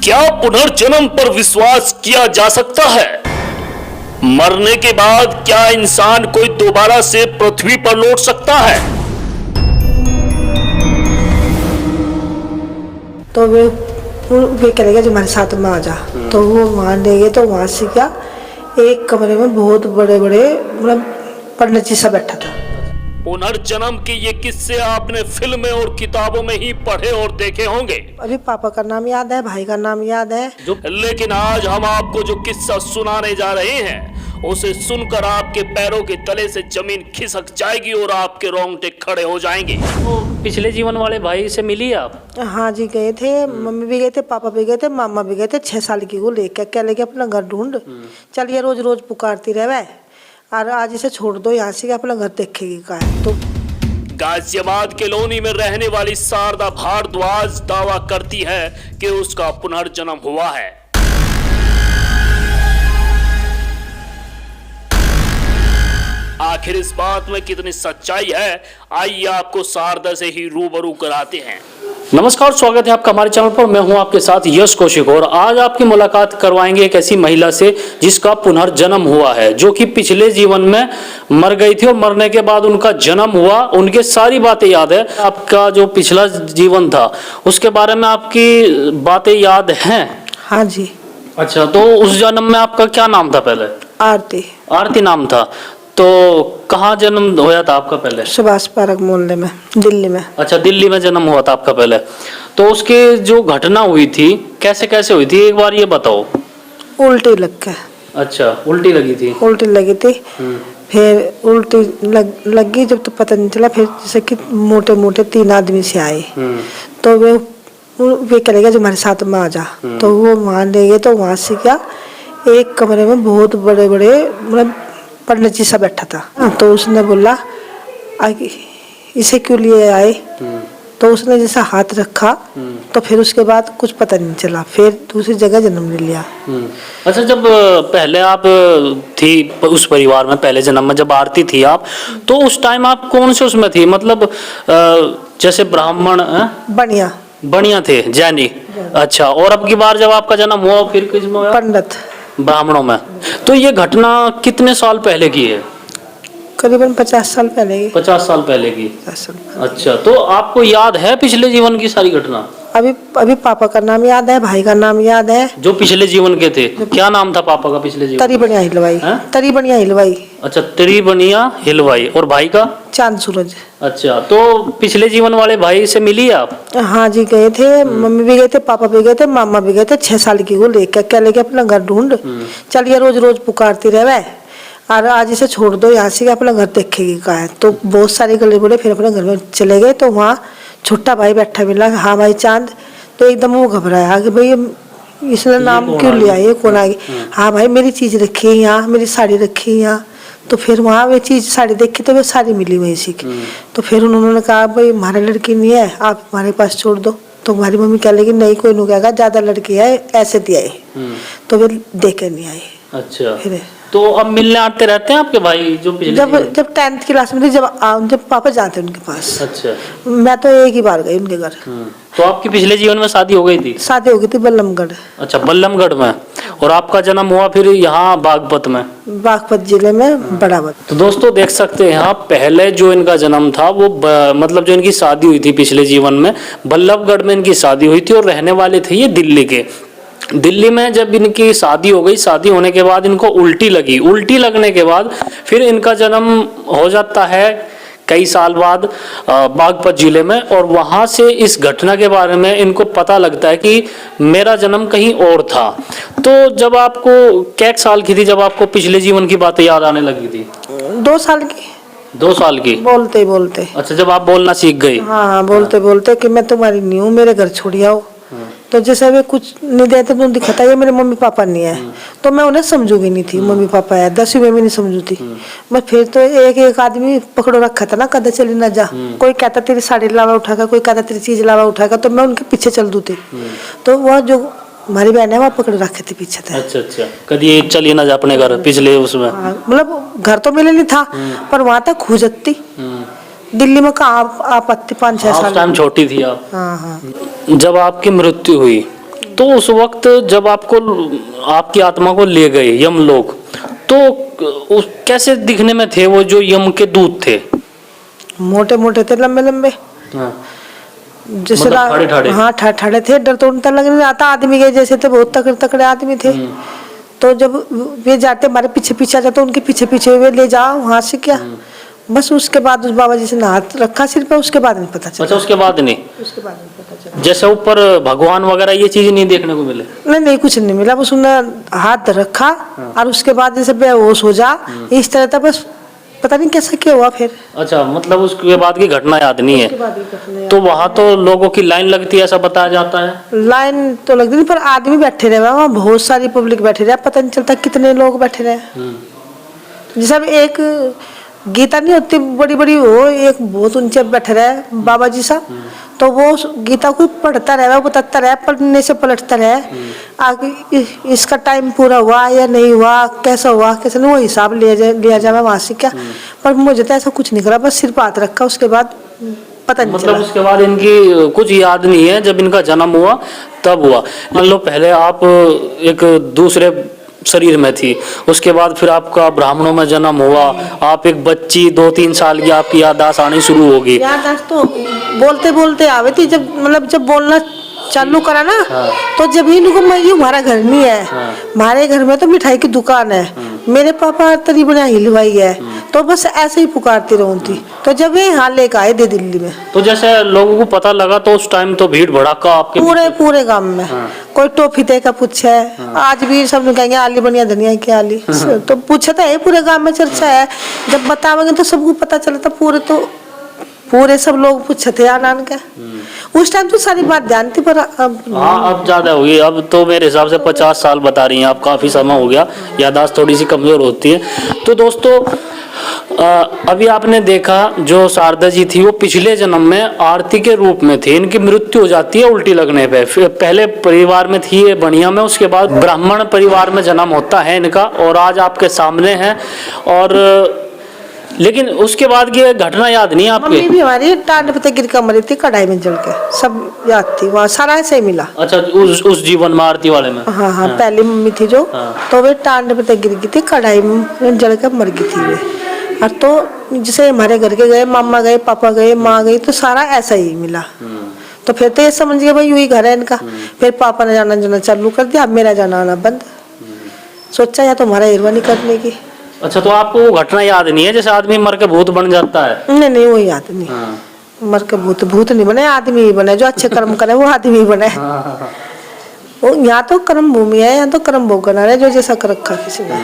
क्या पुनर्जन्म पर विश्वास किया जा सकता है? मरने के बाद क्या इंसान कोई दोबारा से पृथ्वी पर लौट सकता है? तो वे करेगा जो हमारे साथ में आ जा। तो वो वहाँ ले गए तो वहाँ से क्या एक कमरे में बहुत बड़े बड़े मतलब पंडित जी सा बैठा था। पुनर्जन्म के ये किस्से आपने फिल्में और किताबों में ही पढ़े और देखे होंगे। अभी पापा का नाम याद है, भाई का नाम याद है। लेकिन आज हम आपको जो किस्सा सुनाने जा रहे हैं उसे सुनकर आपके पैरों के तले से जमीन खिसक जाएगी और आपके रोंगटे खड़े हो जाएंगे। तो पिछले जीवन वाले भाई से मिली आप? हाँ जी गए थे, मम्मी भी गए थे, पापा भी गए थे, मामा भी गए थे। 6 साल की को लेके क्या लेके अपना घर ढूंढ चलिए, रोज रोज पुकारती रहे और आज इसे छोड़ दो यहाँ से, अपना घर देखेगी का है। तो गाजियाबाद के लोनी में रहने वाली शारदा भारद्वाज दावा करती है कि उसका पुनर्जन्म हुआ है। आखिर इस बात में कितनी सच्चाई है, आइए आपको शारदा से ही रूबरू कराते हैं। नमस्कार, स्वागत है आपका हमारे चैनल पर। मैं हूं आपके साथ यश कौशिक और आज आपकी मुलाकात करवाएंगे एक ऐसी महिला से जिसका पुनर्जन्म हुआ है, जो कि पिछले जीवन में मर गई थी और मरने के बाद उनका जन्म हुआ। उनके सारी बातें याद है। आपका जो पिछला जीवन था उसके बारे में आपकी बातें याद हैं? हाँ जी। अच्छा, तो उस जन्म में आपका क्या नाम था पहले? आरती। आरती नाम था। तो कहाँ जन्म होया था आपका पहले? सुभाष पार्क मोहल्ले में, दिल्ली में। अच्छा, दिल्ली में जन्म हुआ था आपका पहले। तो उसके जो घटना हुई थी कैसे कैसे हुई थी, एक बार ये बताओ। उल्टी लग के। अच्छा, उल्टी लगी थी? उल्टी लगी थी। फिर उल्टी लगी जब तो पता नहीं चला। फिर जैसे कि मोटे मोटे 3 आदमी से आए तो वे करेगा जो हमारे साथ में आ जा। तो वो वहाँ ले गए तो वहाँ से क्या एक कमरे में बहुत बड़े बड़े मतलब पंडित जी सा बैठा था। तो उसने बोला इसे क्यों लिए आए? तो उसने जैसा हाथ रखा तो फिर उसके बाद कुछ पता नहीं चला। फिर दूसरी जगह जन्म ले लिया। अच्छा, जब पहले आप थी उस परिवार में, पहले जन्म में जब आरती थी आप, तो उस टाइम आप कौन से उसमें थी? मतलब जैसे ब्राह्मण बढ़िया थे, जैनी। अच्छा, और अब की बार जब आपका जन्म हुआ फिर किस में हुआ? पंडित, ब्राह्मणों में। तो ये घटना कितने साल पहले की है? करीबन 50 साल पहले की। 50 साल पहले की। 50 साल पहले। अच्छा, तो आपको याद है पिछले जीवन की सारी घटना? अभी पापा का नाम याद है, भाई का नाम याद है। जो पिछले जीवन के थे, क्या नाम था पापा का पिछले जीवन? तरी बनिया हिलवाई। तरी बनिया हिलवाई। अच्छा, तरी बनिया हिलवाई। और भाई का? चांद सूरज। अच्छा, तो पिछले जीवन वाले भाई से मिली आप? हाँ जी गए थे, मम्मी भी गए थे, पापा भी गए थे, मामा भी गए थे। 6 साल की को लेके क्या लेके अपना घर ढूंढ चलिए, रोज रोज पुकारती रहे और आज इसे छोड़ दो यहाँ से, अपना घर देखेगी का है। तो बहुत सारे गले बोले। फिर अपने घर में चले गए तो वहाँ छोटा भाई बैठा मिला। हाँ भाई चांद। तो एकदम वो घबराया कि भाई इसने नाम क्यों लिया, ये कौन आ गई? हाँ भाई मेरी चीज रखी है यहाँ, मेरी साड़ी रखी है यहाँ। तो फिर वहाँ वे चीज साड़ी देखी तो वे साड़ी मिली वहीं से। तो फिर उन्होंने कहा भाई हमारा लड़की नहीं है, आप हमारे पास छोड़ दो। तो हमारी मम्मी कह लेगी नहीं, कोई नहीं कहेगा, ज्यादा लड़की है ऐसे दिया है। तो वे देखे नहीं आए। अच्छा, फिर तो अब मिलने आते रहते हैं आपके भाई जो पिछले जब 10th क्लास में थी, जब पापा जाते उनके पास। अच्छा, मैं तो एक ही बार गई उनके घर। तो आपकी पिछले जीवन में शादी हो गई थी? शादी हो गई थी बल्लमगढ़। अच्छा, बल्लमगढ़ में। और आपका जन्म हुआ फिर यहाँ बागपत में? बागपत जिले में बड़ावत। तो दोस्तों देख सकते हैं आप, पहले जो इनका जन्म था वो मतलब जो इनकी शादी हुई थी पिछले जीवन में, बल्लभगढ़ में इनकी शादी हुई थी और रहने वाले थे ये दिल्ली के। दिल्ली में जब इनकी शादी हो गई, शादी होने के बाद इनको उल्टी लगी। उल्टी लगने के बाद फिर इनका जन्म हो जाता है कई साल बाद बागपत जिले में। और वहाँ से इस घटना के बारे में इनको पता लगता है कि मेरा जन्म कहीं और था। तो जब आपको क्या साल की थी जब आपको पिछले जीवन की बातें याद आने लगी थी? 2 साल की। 2 साल की? बोलते बोलते। अच्छा, जब आप बोलना सीख गई? हाँ, बोलते बोलते कि मैं तुम्हारी नहीं हूँ, मेरे घर छोड़ आओ। तो जैसे वे कुछ नहीं देते तो दिखाता ये मेरे मम्मी पापा नहीं है। तो मैं उन्हें समझू भी नहीं थी मम्मी पापा है। 10वीं में भी नहीं समझू थी मैं। फिर तो एक आदमी पकड़ो रखा था ना, कदे चली ना जा। कोई कहता तेरी साड़ी लावा उठाकर, कोई कहता तेरी चीज लावा उठाकर, तो मैं उनके पीछे चल दूँ थी। तो वह जो हमारी बहन है वहाँ पकड़ रखे थे पीछे थे। अच्छा अच्छा, कभी चलिए ना जा अपने घर पिछले उसमें? मतलब घर तो मिले नहीं था पर वहाँ तक खूजती। दिल्ली में कहाँ आप 5-6 साल टाइम छोटी थी आप। हाँ हाँ। जब आपकी मृत्यु हुई तो उस वक्त जब आपको आपकी आत्मा को ले गए यम लोग, तो कैसे दिखने में थे वो जो यम के दूत थे? मोटे मोटे थे, लंबे लंबे, हाँ। जैसे मतलब ठाड़े ठाड़े? हाँ ठाड़े थे, डर तो उनका लग नहीं आता, आदमी के जैसे थे, बहुत तकड़े तकड़े आदमी थे। तो जब वे जाते हमारे पीछे पीछे आ जाते, उनके पीछे पीछे वे ले जाओ वहां से क्या, बस उसके बाद उस बाबा जी से हाथ रखा सिर पे, उसके बाद नहीं पता चला। अच्छा, उसके बाद नहीं? उसके बाद नहीं पता चला। जैसे ऊपर भगवान वगैरह ये चीज नहीं देखने को मिले? नहीं कुछ नहीं मिला, बस उन्होंने हाथ रखा और उसके बाद जैसे बेहोश हो जा, इस तरह था, बस पता नहीं कैसा क्या हुआ फिर। अच्छा, मतलब उसके बाद की घटना याद नहीं है? तो वहाँ तो लोगों की लाइन लगती है ऐसा बताया जाता है? लाइन तो लगती नहीं, पर आदमी बैठे रहे वहाँ, बहुत सारी पब्लिक बैठे रहे, पता नहीं चलता कितने लोग बैठे रहे। जैसे एक गीता नहीं होती बड़ी बड़ी, वो एक बहुत ऊंचे बैठे रहे बाबा जी साहब, तो वो गीता को पढ़ता रहे, वो बताता रहे, पढ़ने से पलटता रहे आगे इसका टाइम पूरा हुआ या नहीं हुआ, कैसा हुआ कैसा नहीं, वो हिसाब लिया जाए वहां से क्या। पर मुझे तो ऐसा कुछ नहीं करा, बस सिर पे हाथ रखा, उसके बाद पता नहीं मतलब चला। उसके बाद इनकी कुछ याद नहीं है, जब इनका जन्म हुआ तब हुआ। मान लो पहले आप एक दूसरे शरीर में थी, उसके बाद फिर आपका ब्राह्मणों में जन्म हुआ, आप एक बच्ची 2-3 साल की, आपकी याददाश्त आनी शुरू होगी। याददाश्त तो बोलते बोलते आवे थी, जब मतलब जब बोलना चालू करा ना, तो जब ही इनको मैं ये हमारा घर नहीं है, हमारे घर में तो मिठाई की दुकान है, मेरे पापा तरी बना हिलवाई है, तो बस ऐसे ही पुकारती रहती। तो जब ये यहाँ लेकर आए थे दिल्ली में, तो जैसे लोगों को पता लगा तो उस टाइम तो भीड़ भड़ाका आपके पूरे गांव में कोई टोफी दे का पूछे, आज भी सब कहेंगे आली बनिया धनिया की आली, तो पूछा था, पूरे गांव में चर्चा है, जब बतावेंगे तो सबको पता चलता, पूरे सब लोग पूछे थे आनान के। उस टाइम तो सारी बात जानती, पर अब ज्यादा होगी, अब तो मेरे हिसाब से 50 साल बता रही हैं आप, काफी समय हो गया, याददाश्त थोड़ी सी कमजोर होती है। तो दोस्तों अभी आपने देखा जो शारदा जी थी वो पिछले जन्म में आरती के रूप में थी, इनकी मृत्यु हो जाती है उल्टी लगने पे। फिर पहले परिवार में थी ये बनिया में, उसके बाद ब्राह्मण परिवार में जन्म होता है इनका, और आज आपके सामने है। और लेकिन उसके बाद की घटना याद नहीं आपके? मम्मी भी हमारी टांड पे गिर कर मरी थी, कढ़ाई में जल के, सब याद थी, वहाँ सारा ऐसे ही मिला। अच्छा, उस जीवन में आरती वाले में? हाँ, पहली मम्मी थी जो, तो वे टांड पे गिर गई थी, कढ़ाई में जल कर मर गई थी वे। और तो जैसे हमारे घर के गए, मामा गए, पापा गए, माँ गई, तो सारा ऐसा ही मिला। तो फिर तो ये समझ गए भाई यही घर है इनका। फिर पापा ने जाना चालू कर दिया, अब मेरा जाना आना बंद। सोचा या तो हमारा हिरवानी करने की। अच्छा, तो आपको वो घटना याद नहीं है जैसे आदमी मर के भूत बन जाता है? नहीं वो याद नहीं। मर के भूत नहीं बने, आदमी ही बने, जो अच्छे कर्म करे वो आदमी ही बने। वो यहाँ तो कर्म भूमि है, यहाँ तो कर्म भोग करना है, जो जैसा कर रखा किसी ने।